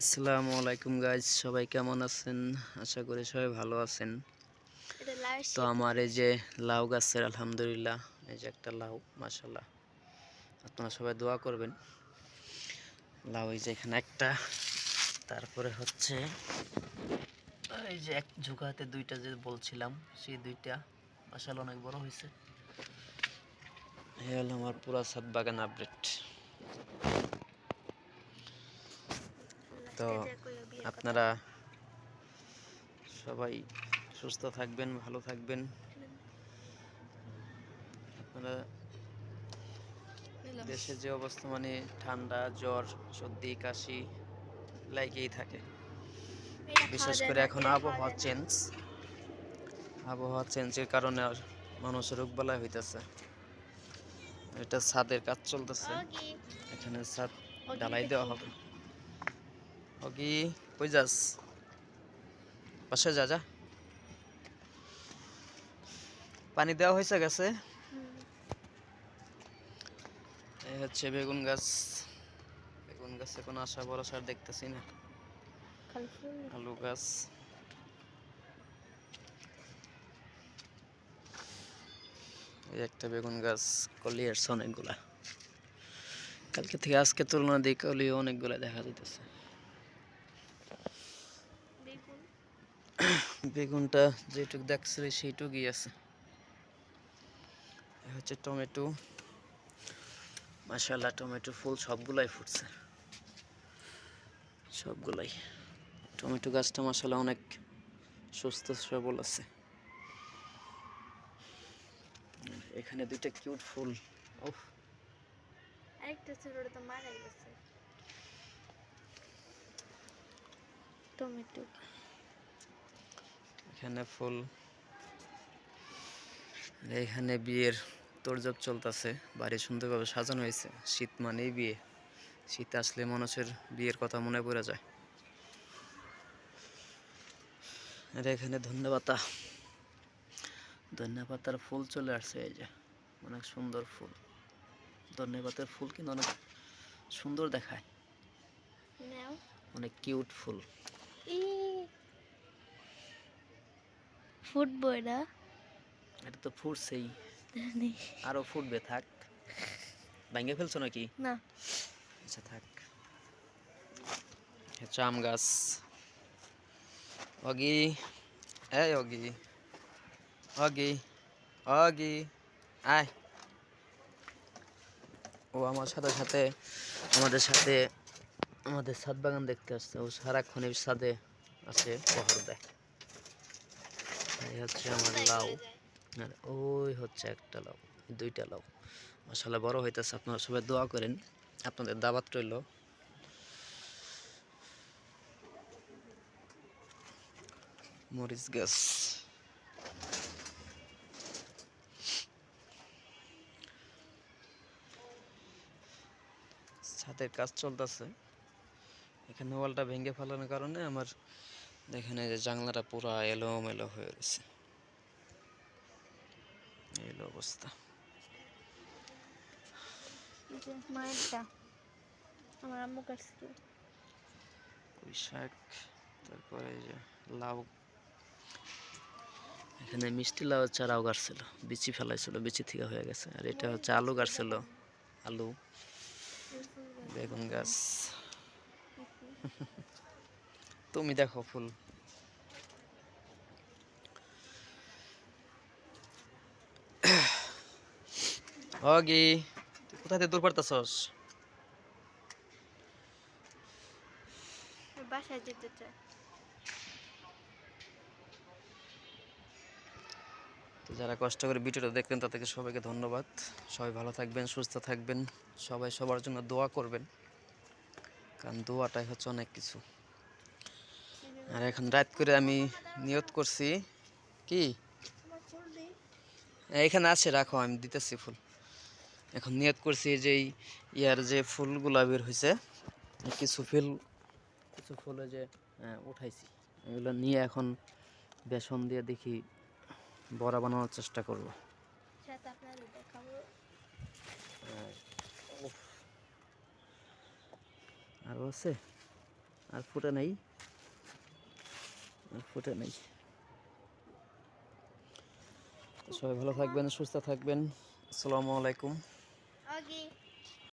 আসসালামু আলাইকুম গাইজ, সবাই কেমন আছেন? আশা করি সবাই ভালো আছেন। তো আমার এই যে লাউ গাছের আলহামদুলিল্লাহ এই যে একটা লাউ, মাশাআল্লাহ, আপনারা সবাই দোয়া করবেন। লাউ এই যে এখানে একটা, তারপরে হচ্ছে এই যে এক ঝুঁকাতে দুইটা যে বলছিলাম সেই দুইটা মাশাআল্লাহ অনেক বড় হয়েছে। এই হলো আমার পুরা ছাদ বাগান আপডেট। তো আপনারা সবাই সুস্থ থাকবেন, ভালো থাকবেন। আপনারা দেশে যে অবস্থা, মানে ঠান্ডা, জ্বর, সর্দি, কাশি লাগেই থাকে। বিশেষ করে এখন আবহাওয়া চেঞ্জের কারণে মানুষের রোগবালাই হইতেছে। এটা ছাদের কাজ চলতেছে, এখানে ছাদ ঢালাই দেওয়া হবে। ওগি কই যাস? পাশে যা যা। পানি দেওয়া হয়েছে গেছে। এই হচ্ছে বেগুন গাছ। বেগুন গাছে কোনো আশা ভরসা দেখতেছি না। আলু গাছ, এই একটা বেগুন গাছ, কলি আসছে অনেকগুলা। কালকে থেকে আজকে তুলনা দিয়ে কলি অনেকগুলা দেখা যাইতেছে। বেগুনটা যেটুক দেখছি সেইটুকুই আছে। হচ্ছে টমেটো, মাশাআল্লাহ টমেটো ফুল সবগুলাই ফুটছে, সবগুলাই। টমেটো গাছটা মাশাআল্লাহ অনেক সুস্থ সবল আছে। এখানে দুইটা কিউট ফুল। ওহ, আরেকটা ছিল, ওটা তো মারা গেছে। টমেটো এখানে ফুল। এখানে বিয়ের তোড়জোড় চলতেছে, বাড়ি সুন্দরভাবে সাজানো হয়েছে। শীত মানেই বিয়ে, শীত আসলে মানুষের বিয়ের কথা মনে পড়ে যায়। আর এখানে ধন্যপাতা, ধন্যপাতার ফুল চলে আসছে। এই যে অনেক সুন্দর ফুল। ধন্যপাতার ফুল কিন্তু অনেক সুন্দর দেখায়, অনেক কিউট ফুল। ফুটবো এটা। এটা তো ফুটছেই, আরো ফুটবে। থাক, ভাঙে ফেলছো নাকি? না, আচ্ছা থাক। হচ্ছে আম গাছ। অগি, এই অগি, অগি, অগি আয়। ও আমার সাথে সাথে আমাদের ছাদ বাগান দেখতে আসছে। ও সারাক্ষণ এই ছাদে আছে, পহর দেয়। এই হচ্ছে আমার লাউ, আর ওই হচ্ছে একটা লাউ, দুইটা লাউ মাশাআল্লাহ বড় হইতেছে। আপনারা সবাই দোয়া করেন, আপনাদের দাওয়াত রইল। মরিচ গাছ, ছাদের কাজ চলতেছে। এখানে ওয়ালটা ভেঙে ফেলানোর কারণে আমার দেখেন এই যে জানলাটা পুরো এলোমেলো হয়ে গেছে। এই হলো অবস্থা। মায়েরটা আমার আম্মু কাটছিল। পুঁই শাক, তারপরে এই যে লাউ। এখানে মিষ্টি লাউ চারাও গাছছিল, বিচি ফেলাইছিল, বিচি থেকে হয়ে গেছে। আর এটা হচ্ছে আলু গাছছিল, আলু। বেগুন গাছ। তুমি দেখো ফুল। অগি, তুই কোথা থেকে দূর পারতাছস? বাসায় যেতে চায়। তো যারা কষ্ট করে ভিডিওটা দেখলেন তাদেরকে সবাইকে ধন্যবাদ। সবাই ভালো থাকবেন, সুস্থ থাকবেন, সবাই সবার জন্য দোয়া করবেন, কারণ দোয়াটাই হচ্ছে অনেক কিছু। আর এখন রাত করে আমি নিয়ত করছি কি, এখানে আছে রাখো, আমি দিতেছি ফুল। এখন নিয়ত করছি যে ইয়ার যে ফুলগুলা বের হয়েছে, কিছু ফুলে যে উঠাইছি, এগুলো নিয়ে এখন বেসন দিয়ে দেখি বড়া বানানোর চেষ্টা করব। আরও আছে, আর ফুটে নেই, আর ফুটে নেই। সবাই ভালো থাকবেন, সুস্থ থাকবেন। আসসালামু আলাইকুম। ওকে।